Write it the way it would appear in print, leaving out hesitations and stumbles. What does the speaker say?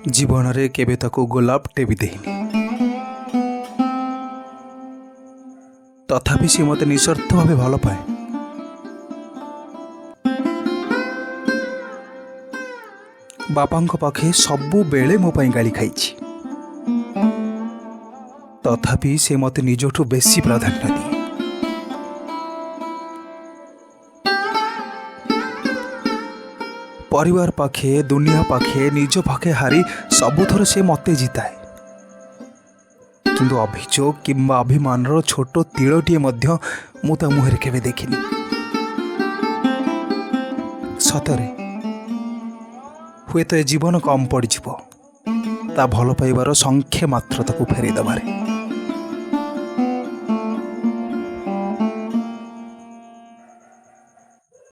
ଜୀବନରେ କେବେ ତାକୁ ଗୋଲାପଟେ ବି ଦେଇନି। ତଥାପି ସେ ମୋତେ ନିଃସ୍ୱାର୍ଥ ଭାବେ ଭଲ ପାଏ। ବାପାଙ୍କ ପାଖେ ସବୁବେଳେ ମୋ ପାଇଁ ଗାଳି ଖାଇଛି, ତଥାପି ସେ ମୋତେ ନିଜଠୁ ବେଶୀ ପ୍ରାଧାନ୍ୟ ଦିଏ। ପରିବାର ପାଖେ, ଦୁନିଆ ପାଖେ, ନିଜ ପାଖେ ହାରି ସବୁଥର ସେ ମୋତେ ଜିତାଏ। କିନ୍ତୁ ଅଭିଯୋଗ କିମ୍ବା ଅଭିମାନର ଛୋଟ ତିଳଟିଏ ମଧ୍ୟ ମୁଁ ତା ମୁହଁରେ କେବେ ଦେଖିନି। ସତରେ ହୁଏତ ଏ ଜୀବନ କମ୍ ପଡ଼ିଯିବ ତା ଭଲ ପାଇବାର ସଂଖ୍ୟା ମାତ୍ର ତାକୁ ଫେରାଇ ଦେବାରେ।